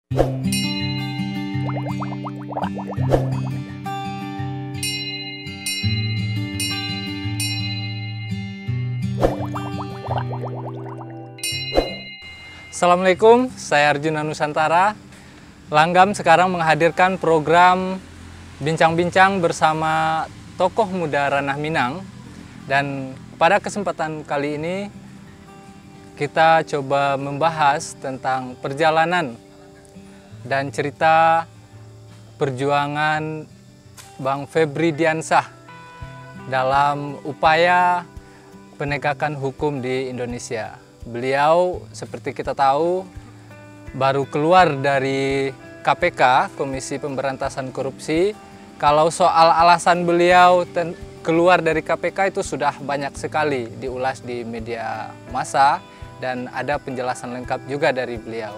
Assalamualaikum, saya Arjuna Nusantara. Langgam sekarang menghadirkan program bincang-bincang bersama tokoh muda ranah Minang. Dan pada kesempatan kali ini kita coba membahas tentang perjalanan dan cerita perjuangan Bang Febri Diansah dalam upaya penegakan hukum di Indonesia. Beliau, seperti kita tahu, baru keluar dari KPK, Komisi Pemberantasan Korupsi. Kalau soal alasan beliau keluar dari KPK itu sudah banyak sekali diulas di media massa dan ada penjelasan lengkap juga dari beliau.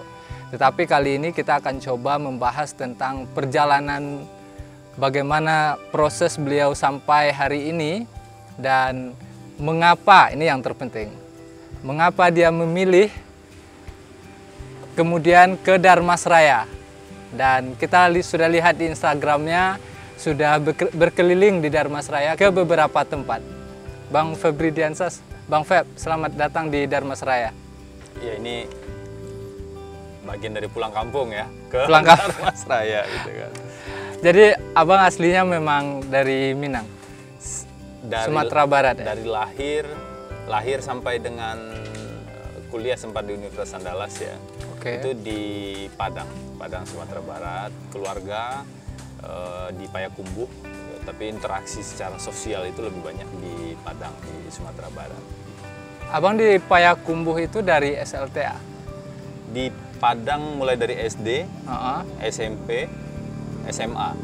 Tetapi kali ini kita akan coba membahas tentang perjalanan bagaimana proses beliau sampai hari ini dan mengapa, ini yang terpenting. Mengapa dia memilih kemudian ke Dharmasraya. Dan kita sudah lihat di Instagramnya, sudah berkeliling di Dharmasraya ke beberapa tempat. Bang Febri Diansah, Bang Feb, selamat datang di Dharmasraya. Ya, ini bagian dari pulang kampung ya, ke Dharmasraya gitu kan. Jadi abang aslinya memang dari Minang, Sumatera Barat ya? Dari lahir sampai dengan kuliah sempat di Universitas Andalas ya. Itu di Padang, Sumatera Barat. Keluarga di Payakumbuh, tapi interaksi secara sosial itu lebih banyak di Padang, di Sumatera Barat. Abang di Payakumbuh itu dari SLTA? Di Padang mulai dari SD, SMP, SMA.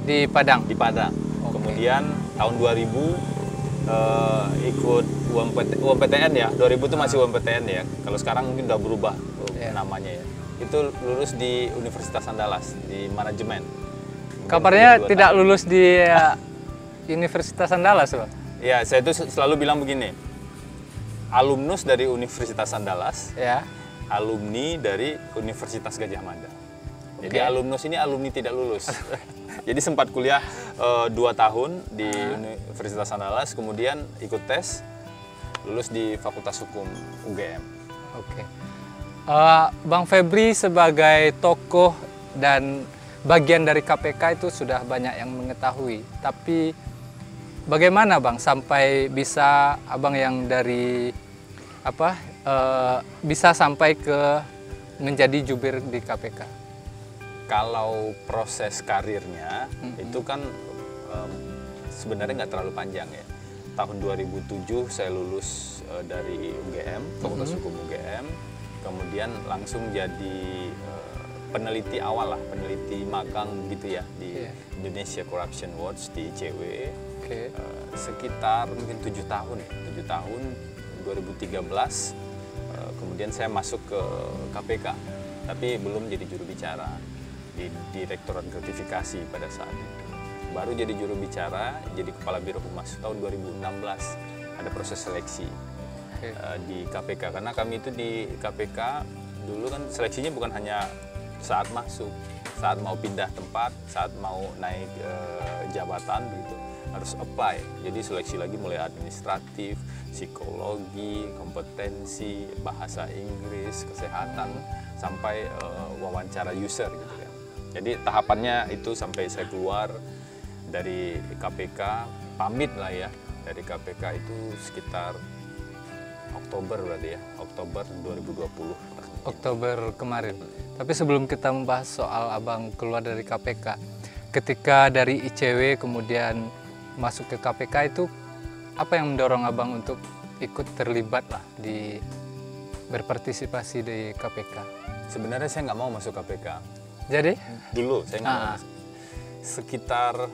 Di Padang? Di Padang. Kemudian tahun 2000 ikut UMPTN ya, 2000 itu masih UMPTN ya. Kalau sekarang mungkin udah berubah namanya ya. Itu lulus di Universitas Andalas di manajemen. Kabarnya tidak lulus di Universitas Andalas, Pak? Ya, saya itu selalu bilang begini. Alumnus dari Universitas Andalas, ya, alumni dari Universitas Gadjah Mada. Jadi alumnus ini alumni tidak lulus. Jadi sempat kuliah 2 tahun di Universitas Andalas, kemudian ikut tes, lulus di Fakultas Hukum UGM. Bang Febri sebagai tokoh dan bagian dari KPK itu sudah banyak yang mengetahui. Tapi bagaimana Bang sampai bisa abang yang dari bisa sampai ke menjadi jubir di KPK? Kalau proses karirnya itu kan sebenarnya nggak terlalu panjang ya. Tahun 2007 saya lulus dari UGM, Fakultas Hukum UGM, kemudian langsung jadi peneliti awal lah, peneliti magang gitu ya di Indonesia Corruption Watch di ICW. Sekitar mungkin 7 tahun, 2013. Kemudian saya masuk ke KPK, tapi belum jadi juru bicara di Direktorat Gratifikasi pada saat itu. Baru jadi juru bicara, jadi Kepala Biro Humas tahun 2016. Ada proses seleksi di KPK, karena kami itu di KPK dulu kan seleksinya bukan hanya saat masuk, saat mau pindah tempat, saat mau naik jabatan begitu, harus apply. Jadi seleksi lagi mulai administratif, psikologi, kompetensi, bahasa Inggris, kesehatan, sampai wawancara user gitu kan. Jadi tahapannya itu sampai saya keluar dari KPK, pamit lah ya dari KPK itu sekitar Oktober berarti ya, Oktober 2020. Oktober kemarin. Tapi sebelum kita membahas soal abang keluar dari KPK, ketika dari ICW kemudian masuk ke KPK itu apa yang mendorong abang untuk ikut terlibat lah di berpartisipasi di KPK? Sebenarnya saya nggak mau masuk KPK. Jadi? Dulu saya nggak mau. Sekitar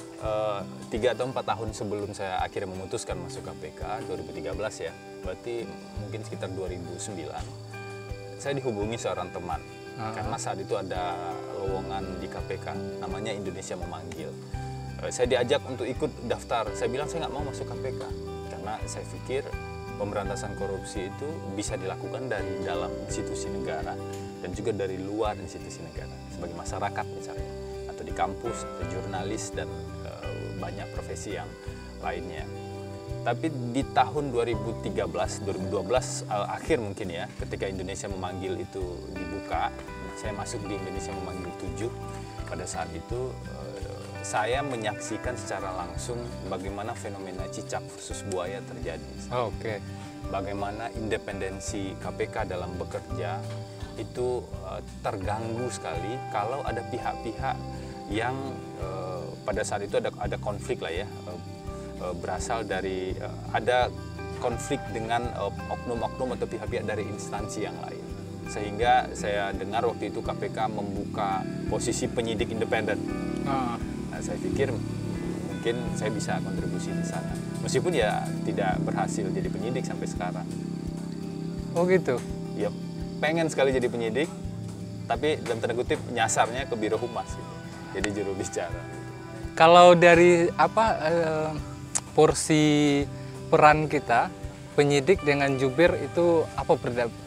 3 atau 4 tahun sebelum saya akhirnya memutuskan masuk KPK, 2013 ya, berarti mungkin sekitar 2009, saya dihubungi seorang teman. Karena saat itu ada lowongan di KPK, namanya Indonesia Memanggil. Saya diajak untuk ikut daftar, saya bilang saya nggak mau masuk KPK, karena saya pikir pemberantasan korupsi itu bisa dilakukan dari dalam institusi negara. dan juga dari luar institusi negara sebagai masyarakat misalnya, atau di kampus, atau jurnalis, dan banyak profesi yang lainnya. Tapi di tahun 2013, 2012 akhir mungkin ya, ketika Indonesia Memanggil itu dibuka, saya masuk di Indonesia Memanggil 7. Pada saat itu saya menyaksikan secara langsung bagaimana fenomena cicak versus buaya terjadi. Oke. Bagaimana independensi KPK dalam bekerja itu terganggu sekali kalau ada pihak-pihak yang pada saat itu ada konflik lah ya, berasal dari ada konflik dengan oknum-oknum atau pihak-pihak dari instansi yang lain, sehingga saya dengar waktu itu KPK membuka posisi penyidik independen. Nah, saya pikir mungkin saya bisa kontribusi di sana, meskipun ya tidak berhasil jadi penyidik sampai sekarang. Oh gitu? Ya, pengen sekali jadi penyidik, tapi dalam tanda kutip nyasarnya ke Biro Humas gitu. Jadi juru bicara. Kalau dari porsi peran kita, penyidik dengan jubir itu apa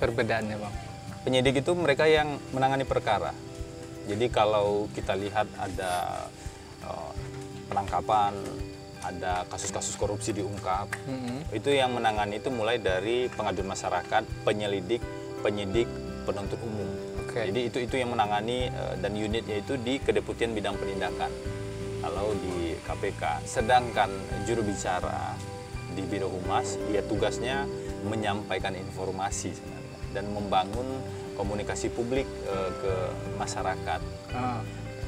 perbedaannya, Bang? Penyidik itu mereka yang menangani perkara. Jadi kalau kita lihat ada penangkapan, ada kasus-kasus korupsi diungkap, itu yang menangani itu mulai dari pengaduan masyarakat, penyelidik, penyidik, penuntut umum. Jadi itu yang menangani, dan unitnya itu di Kedeputian Bidang Penindakan kalau di KPK. Sedangkan juru bicara di Biro Humas, dia tugasnya menyampaikan informasi sebenarnya dan membangun komunikasi publik ke masyarakat.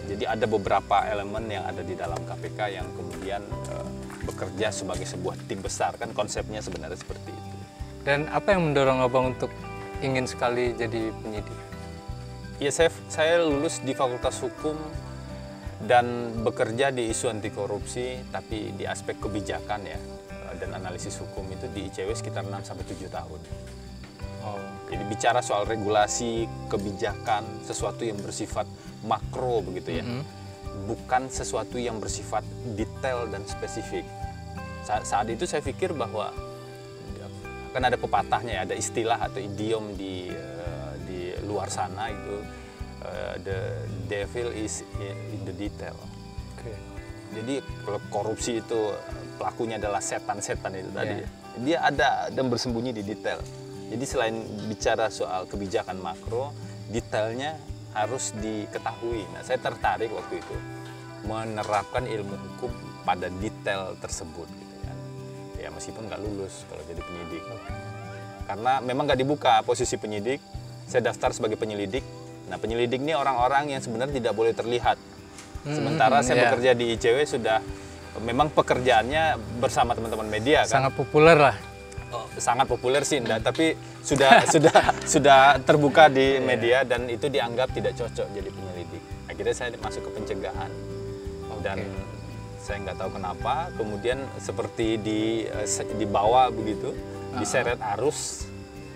Jadi ada beberapa elemen yang ada di dalam KPK yang kemudian bekerja sebagai sebuah tim besar, kan konsepnya sebenarnya seperti itu. Dan apa yang mendorong Abang untuk ingin sekali jadi penyidik? Ya, saya lulus di Fakultas Hukum dan bekerja di isu anti korupsi, tapi di aspek kebijakan ya, dan analisis hukum itu di ICW sekitar 6-7 tahun. Jadi bicara soal regulasi, kebijakan, sesuatu yang bersifat makro begitu ya, bukan sesuatu yang bersifat detail dan spesifik. Saat itu saya pikir bahwa kan ada pepatahnya, ada istilah atau idiom di luar sana itu, the devil is in the detail. Jadi kalau korupsi itu pelakunya adalah setan-setan itu tadi, dia ada dan bersembunyi di detail. Jadi selain bicara soal kebijakan makro, detailnya harus diketahui. Nah, saya tertarik waktu itu menerapkan ilmu hukum pada detail tersebut, gitu kan. Ya meskipun nggak lulus kalau jadi penyidik, karena memang nggak dibuka posisi penyidik. Saya daftar sebagai penyelidik. Nah, penyelidik ini orang-orang yang sebenarnya tidak boleh terlihat. Sementara saya bekerja di ICW sudah memang pekerjaannya bersama teman-teman media, kan. Sangat populer lah. Sangat populer sih, enggak, tapi sudah terbuka di media dan itu dianggap tidak cocok jadi penyelidik. Akhirnya saya masuk ke pencegahan, dan saya nggak tahu kenapa kemudian seperti dibawa begitu, diseret arus.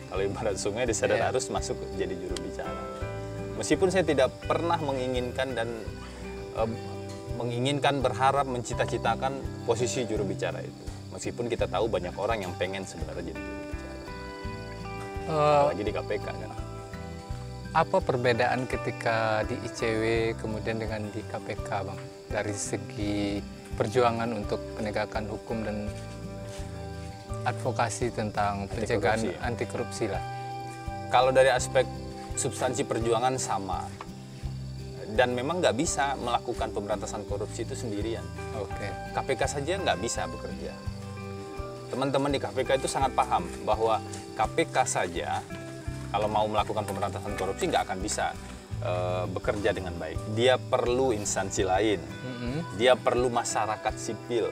Kalau ibarat sungai diseret arus, masuk jadi juru bicara. Meskipun saya tidak pernah menginginkan, berharap, mencita-citakan posisi juru bicara itu. Meskipun kita tahu banyak orang yang pengen sebenarnya jadi juru bicara. Apalagi di KPK kan. Apa perbedaan ketika di ICW kemudian dengan di KPK, Bang? Dari segi perjuangan untuk penegakan hukum dan advokasi tentang pencegahan anti korupsi lah. Kalau dari aspek substansi perjuangan sama. Dan memang nggak bisa melakukan pemberantasan korupsi itu sendirian. KPK saja nggak bisa bekerja. Teman-teman di KPK itu sangat paham bahwa KPK saja kalau mau melakukan pemberantasan korupsi nggak akan bisa bekerja dengan baik. Dia perlu instansi lain, dia perlu masyarakat sipil,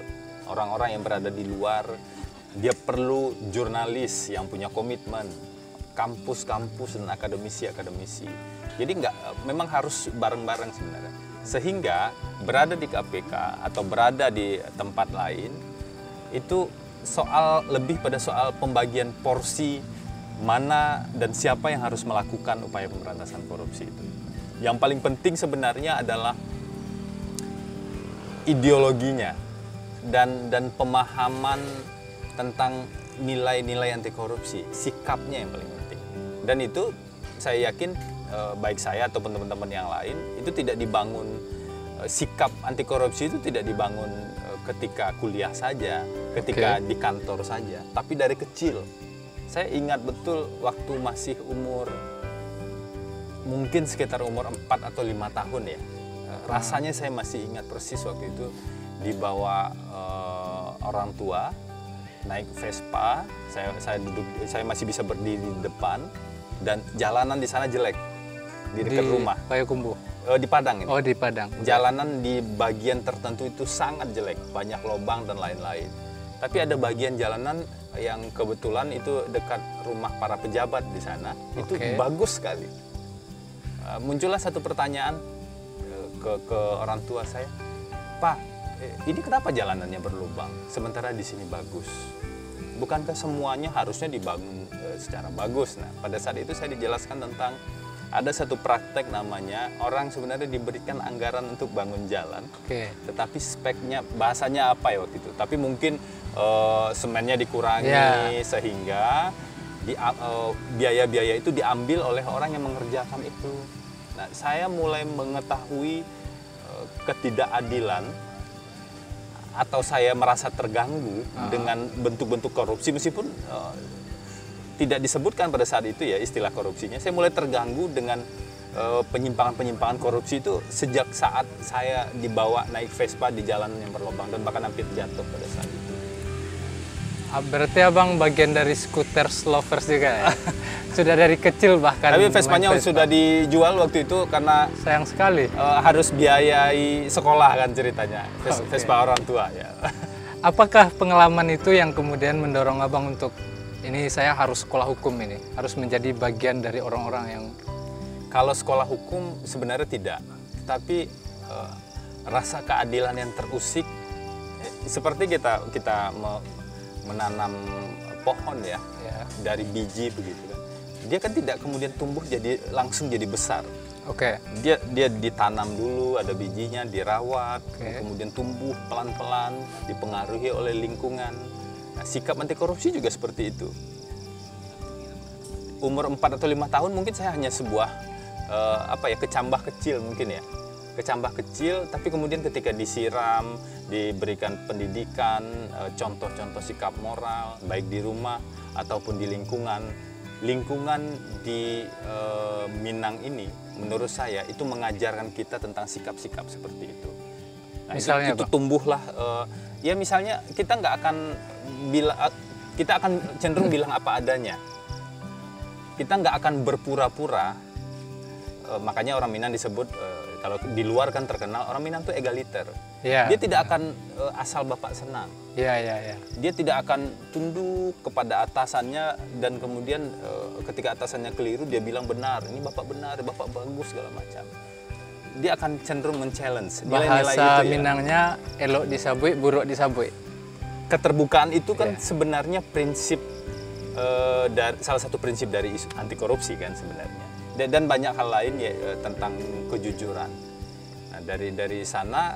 orang-orang yang berada di luar, dia perlu jurnalis yang punya komitmen, kampus-kampus dan akademisi-akademisi. Jadi memang harus bareng-bareng sebenarnya. Sehingga berada di KPK atau berada di tempat lain itu lebih pada soal pembagian porsi mana dan siapa yang harus melakukan upaya pemberantasan korupsi itu. Yang paling penting sebenarnya adalah ideologinya dan pemahaman tentang nilai-nilai anti korupsi, sikapnya yang paling penting. Dan itu saya yakin baik saya ataupun teman-teman yang lain itu tidak dibangun, sikap anti korupsi itu tidak dibangun ketika kuliah saja, ketika di kantor saja, tapi dari kecil. Saya ingat betul waktu masih umur mungkin sekitar umur 4 atau 5 tahun ya. Rasanya saya masih ingat persis waktu itu dibawa orang tua naik Vespa, saya masih bisa berdiri di depan dan jalanan di sana jelek di dekat rumah. Payakumbuh. Di Padang ini. Oh, di Padang. Jalanan di bagian tertentu itu sangat jelek, banyak lubang dan lain-lain. Tapi ada bagian jalanan yang kebetulan itu dekat rumah para pejabat di sana, itu bagus sekali. Muncullah satu pertanyaan ke orang tua saya, Pak, ini kenapa jalanannya berlubang, sementara di sini bagus? Bukankah semuanya harusnya dibangun secara bagus? Nah, pada saat itu saya dijelaskan tentang ada satu praktek namanya orang sebenarnya diberikan anggaran untuk bangun jalan, tetapi speknya bahasanya apa ya waktu itu? Tapi mungkin semennya dikurangi sehingga biaya-biaya itu diambil oleh orang yang mengerjakan itu. Nah, saya mulai mengetahui ketidakadilan atau saya merasa terganggu dengan bentuk-bentuk korupsi meskipun tidak disebutkan pada saat itu ya istilah korupsinya. Saya mulai terganggu dengan penyimpangan-penyimpangan korupsi itu sejak saat saya dibawa naik Vespa di jalan yang berlubang dan bahkan hampir jatuh pada saat itu. Berarti abang bagian dari skuter lovers juga ya? Sudah dari kecil bahkan. Tapi Vespanya sudah dijual waktu itu karena sayang sekali. Harus biayai sekolah kan ceritanya. Vespa orang tua ya. Apakah pengalaman itu yang kemudian mendorong abang untuk ini saya harus sekolah hukum ini, harus menjadi bagian dari orang-orang yang... Kalau sekolah hukum sebenarnya tidak, tapi rasa keadilan yang terusik, seperti kita menanam pohon ya, dari biji begitu kan. Dia kan tidak kemudian tumbuh langsung jadi besar. Dia ditanam dulu, ada bijinya, dirawat, kemudian tumbuh pelan-pelan, dipengaruhi oleh lingkungan. Nah, sikap anti korupsi juga seperti itu. Umur 4 atau 5 tahun mungkin saya hanya sebuah kecambah kecil mungkin ya. Kecambah kecil, tapi kemudian ketika disiram, diberikan pendidikan, contoh-contoh sikap moral, baik di rumah ataupun di lingkungan. Lingkungan di Minang ini, menurut saya, itu mengajarkan kita tentang sikap-sikap seperti itu. Nah, misalnya itu tumbuhlah, ya misalnya kita nggak akan kita akan cenderung bilang apa adanya. Kita nggak akan berpura-pura. Makanya orang Minang disebut, kalau di luar kan terkenal, orang Minang itu egaliter. Dia tidak akan asal bapak senang. Dia tidak akan tunduk kepada atasannya dan kemudian ketika atasannya keliru dia bilang benar, ini bapak benar, bapak bagus segala macam. Dia akan cenderung men-challenge nilai-nilai itu. Bahasa Minangnya elok disabui, buruk disabui. Keterbukaan itu kan sebenarnya prinsip salah satu prinsip dari anti korupsi kan sebenarnya. Dan banyak hal lain ya tentang kejujuran. Nah, dari sana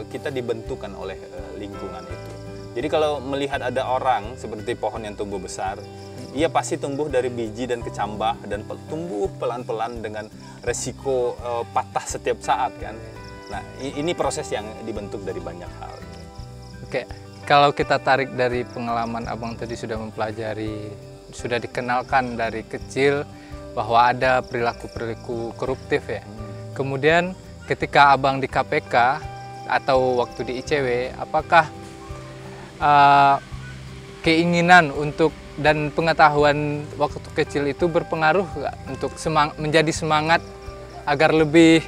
kita dibentukkan oleh lingkungan itu. Jadi kalau melihat ada orang seperti pohon yang tumbuh besar, ia pasti tumbuh dari biji dan kecambah dan tumbuh pelan-pelan dengan resiko patah setiap saat kan. Nah, ini proses yang dibentuk dari banyak hal. Kalau kita tarik dari pengalaman abang tadi sudah mempelajari, sudah dikenalkan dari kecil bahwa ada perilaku-perilaku koruptif ya. Kemudian ketika abang di KPK atau waktu di ICW, apakah keinginan untuk dan pengetahuan waktu kecil itu berpengaruh nggak untuk menjadi semangat agar lebih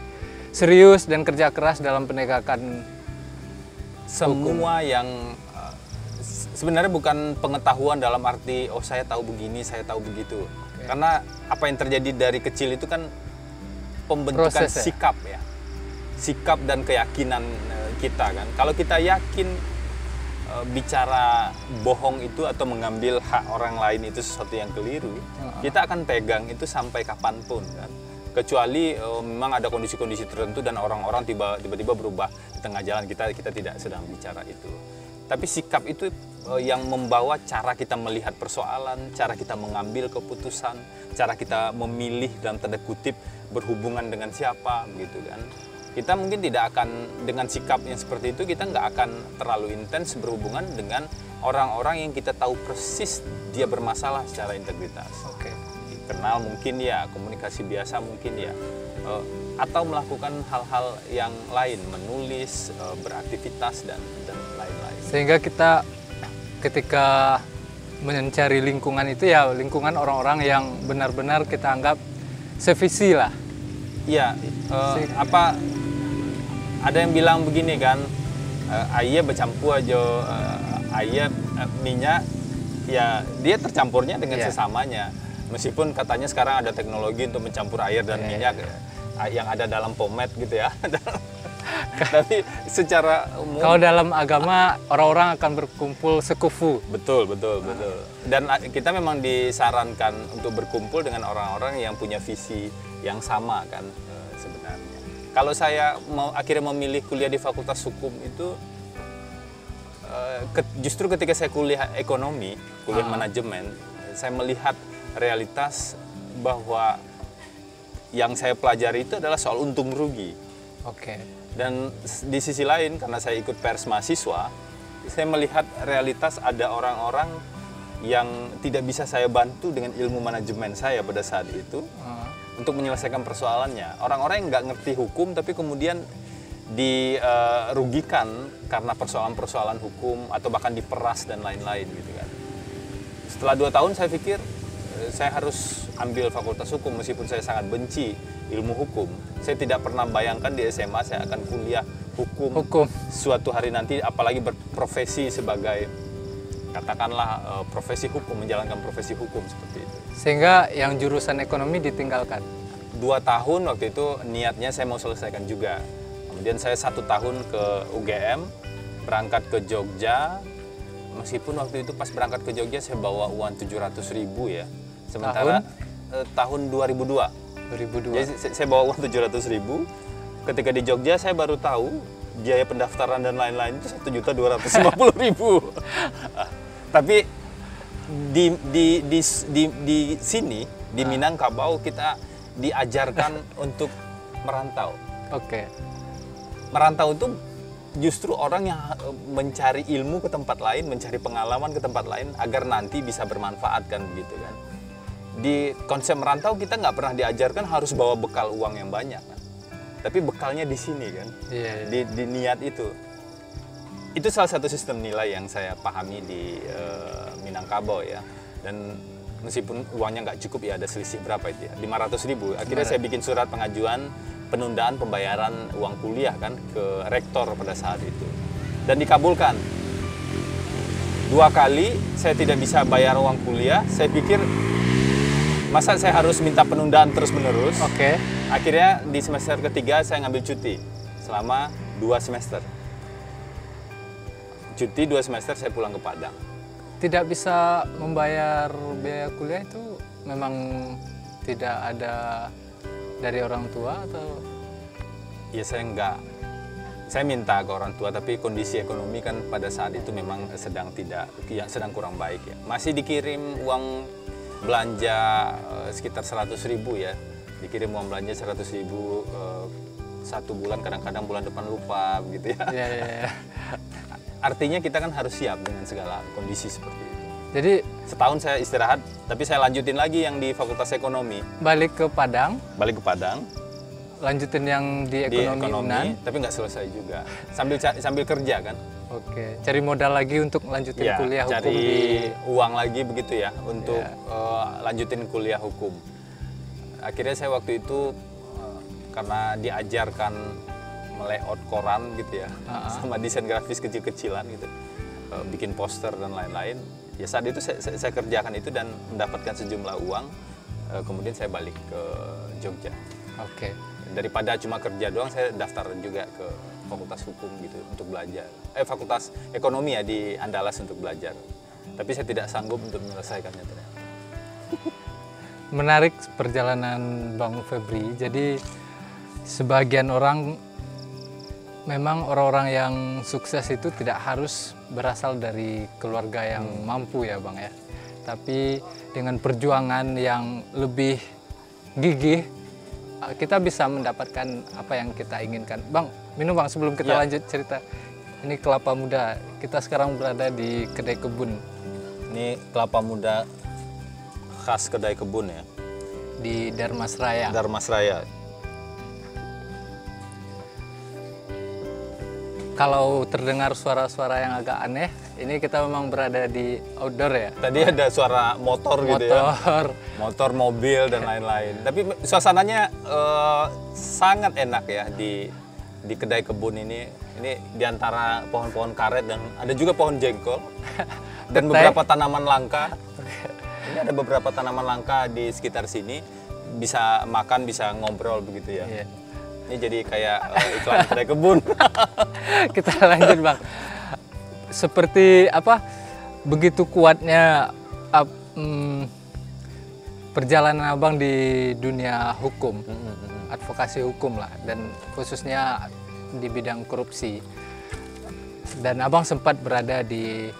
serius dan kerja keras dalam penegakan semua yang sebenarnya bukan pengetahuan dalam arti oh saya tahu begini, saya tahu begitu. Karena apa yang terjadi dari kecil itu kan pembentukan sikap ya. Sikap dan keyakinan kita kan. Kalau kita yakin bicara bohong itu atau mengambil hak orang lain itu sesuatu yang keliru, kita akan pegang itu sampai kapanpun kan. Kecuali memang ada kondisi-kondisi tertentu dan orang-orang tiba-tiba berubah di tengah jalan, kita tidak sedang bicara itu. tapi sikap itu yang membawa cara kita melihat persoalan, cara kita mengambil keputusan, cara kita memilih dalam tanda kutip berhubungan dengan siapa gitu kan. Kita mungkin tidak akan dengan sikap yang seperti itu, kita nggak akan terlalu intens berhubungan dengan orang-orang yang kita tahu persis dia bermasalah secara integritas. Oke. Kenal mungkin ya, komunikasi biasa mungkin ya, atau melakukan hal-hal yang lain, menulis, beraktivitas dan lain-lain. Sehingga kita ketika mencari lingkungan itu ya lingkungan orang-orang yang benar-benar kita anggap sevisi lah. Iya, ada yang bilang begini kan, ayah bercampur aja, ayah minyak, ya dia tercampurnya dengan sesamanya. Meskipun katanya sekarang ada teknologi untuk mencampur air dan minyak yang ada dalam pomade gitu ya. Tapi secara umum, kalau dalam agama orang-orang akan berkumpul sekufu. Betul. Dan kita memang disarankan untuk berkumpul dengan orang-orang yang punya visi yang sama kan sebenarnya. Kalau saya akhirnya memilih kuliah di Fakultas Hukum itu justru ketika saya kuliah ekonomi, kuliah manajemen, saya melihat realitas bahwa yang saya pelajari itu adalah soal untung rugi. Oke. Dan di sisi lain, karena saya ikut pers mahasiswa, saya melihat realitas ada orang-orang yang tidak bisa saya bantu dengan ilmu manajemen saya pada saat itu untuk menyelesaikan persoalannya. Orang-orang yang nggak ngerti hukum tapi kemudian dirugikan karena persoalan-persoalan hukum atau bahkan diperas dan lain-lain gitu kan. Setelah 2 tahun saya pikir saya harus ambil Fakultas Hukum meskipun saya sangat benci ilmu hukum. Saya tidak pernah bayangkan di SMA saya akan kuliah hukum. Suatu hari nanti, apalagi berprofesi sebagai katakanlah profesi hukum, menjalankan profesi hukum seperti itu. Sehingga yang jurusan ekonomi ditinggalkan. 2 tahun waktu itu niatnya saya mau selesaikan juga. Kemudian saya 1 tahun ke UGM, berangkat ke Jogja. Meskipun waktu itu pas berangkat ke Jogja saya bawa uang 700.000 ya. Sementara tahun 2002. Jadi saya bawa uang 700.000. Ketika di Jogja saya baru tahu biaya pendaftaran dan lain-lain itu 1.250.000. Tapi di sini di Minangkabau kita diajarkan untuk merantau. Oke. Merantau itu justru orang yang mencari ilmu ke tempat lain, mencari pengalaman ke tempat lain agar nanti bisa bermanfaat kan begitu kan. Di konsep merantau kita nggak pernah diajarkan harus bawa bekal uang yang banyak kan. Tapi bekalnya di sini kan, di niat itu. Itu salah satu sistem nilai yang saya pahami di Minangkabau ya. Dan meskipun uangnya nggak cukup ya, ada selisih berapa itu ya, 500.000. Akhirnya saya bikin surat pengajuan penundaan pembayaran uang kuliah kan ke rektor pada saat itu. Dan dikabulkan. 2 kali saya tidak bisa bayar uang kuliah, saya pikir masa saya harus minta penundaan terus-menerus. Oke. Akhirnya di semester ketiga saya ngambil cuti selama 2 semester. Cuti 2 semester saya pulang ke Padang. Tidak bisa membayar biaya kuliah itu memang tidak ada dari orang tua atau? Ya saya minta ke orang tua, tapi kondisi ekonomi kan pada saat itu memang sedang kurang baik ya. Masih dikirim uang belanja sekitar 100.000 ya, dikirim uang belanja 100.000 1 bulan, kadang-kadang bulan depan lupa begitu ya. Yeah. Artinya kita kan harus siap dengan segala kondisi seperti itu. Jadi setahun saya istirahat, tapi saya lanjutin lagi yang di Fakultas Ekonomi. Balik ke Padang, lanjutin yang di ekonomi UNAN, tapi nggak selesai juga. Sambil kerja kan. Oke, cari modal lagi untuk lanjutin kuliah hukum, cari uang lagi begitu ya untuk lanjutin kuliah hukum. Akhirnya saya waktu itu karena diajarkan melayout koran gitu ya, sama desain grafis kecil-kecilan gitu, bikin poster dan lain-lain. Ya saat itu saya kerjakan itu dan mendapatkan sejumlah uang. Kemudian saya balik ke Jogja. Oke. Daripada cuma kerja doang, saya daftar juga ke Fakultas Hukum gitu untuk belajar. Fakultas Ekonomi ya di Andalas untuk belajar. Tapi saya tidak sanggup untuk menyelesaikannya ternyata. Menarik perjalanan Bang Febri. Jadi sebagian orang Memang orang-orang yang sukses itu tidak harus berasal dari keluarga yang mampu ya Bang ya. Tapi dengan perjuangan yang lebih gigih, kita bisa mendapatkan apa yang kita inginkan. Bang, minum Bang sebelum kita lanjut cerita. Ini kelapa muda, kita sekarang berada di kedai kebun. Ini kelapa muda khas kedai kebun ya. Di Darmasraya. Darmasraya. Kalau terdengar suara-suara yang agak aneh, ini kita memang berada di outdoor ya. Tadi ada suara motor gitu ya. Motor, mobil dan lain-lain. Tapi suasananya sangat enak ya di kedai kebun ini. Ini di antara pohon-pohon karet dan ada juga pohon jengkol dan beberapa tanaman langka. Ini ada beberapa tanaman langka di sekitar sini. Bisa makan, bisa ngobrol begitu ya. Iya. Ini jadi kayak iklan kedai kebun. Kita lanjut Bang. Seperti apa? Begitu kuatnya perjalanan Abang di dunia hukum, advokasi hukum lah, dan khususnya di bidang korupsi. Dan Abang sempat berada di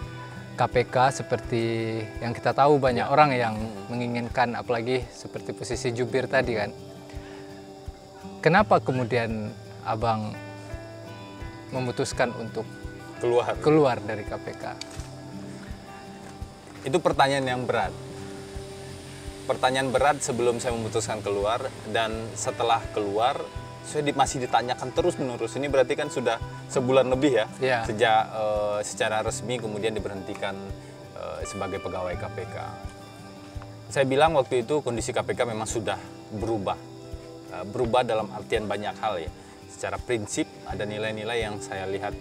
KPK seperti yang kita tahu banyak orang yang menginginkan, apalagi seperti posisi jubir tadi kan. Kenapa kemudian Abang memutuskan untuk keluar dari KPK? Itu pertanyaan yang berat. Pertanyaan berat sebelum saya memutuskan keluar, dan setelah keluar saya masih ditanyakan terus-menerus. Ini berarti kan sudah sebulan lebih ya, sejak secara resmi kemudian diberhentikan sebagai pegawai KPK. Saya bilang waktu itu kondisi KPK memang sudah berubah. Berubah dalam artian banyak hal ya. Secara prinsip ada nilai-nilai yang saya lihat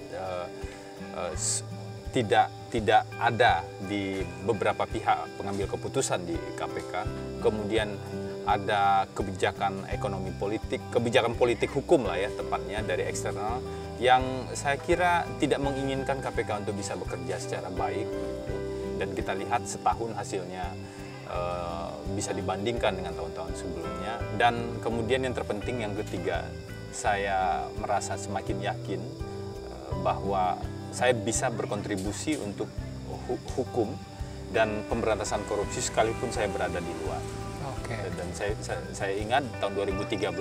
tidak ada di beberapa pihak pengambil keputusan di KPK. Kemudian ada kebijakan ekonomi politik, kebijakan politik hukum lah ya tepatnya dari eksternal yang saya kira tidak menginginkan KPK untuk bisa bekerja secara baik. Dan kita lihat setahun hasilnya bisa dibandingkan dengan tahun-tahun sebelumnya. Dan kemudian yang terpenting yang ketiga, saya merasa semakin yakin bahwa saya bisa berkontribusi untuk hukum dan pemberantasan korupsi sekalipun saya berada di luar. Dan saya ingat tahun 2013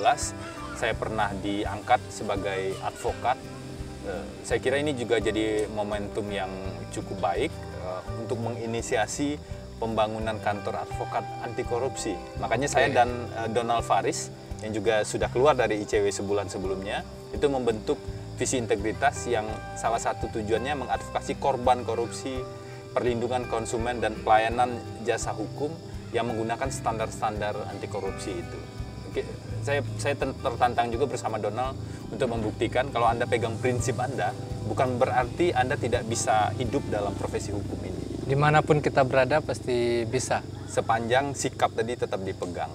saya pernah diangkat sebagai advokat. Saya kira ini juga jadi momentum yang cukup baik untuk menginisiasi pembangunan kantor advokat anti korupsi. Makanya saya dan Donald Faris yang juga sudah keluar dari ICW sebulan sebelumnya itu membentuk visi integritas yang salah satu tujuannya mengadvokasi korban korupsi, perlindungan konsumen dan pelayanan jasa hukum yang menggunakan standar-standar anti korupsi itu. Saya tertantang juga bersama Donald untuk membuktikan kalau Anda pegang prinsip Anda, bukan berarti Anda tidak bisa hidup dalam profesi hukum ini. Dimanapun kita berada pasti bisa. Sepanjang sikap tadi tetap dipegang.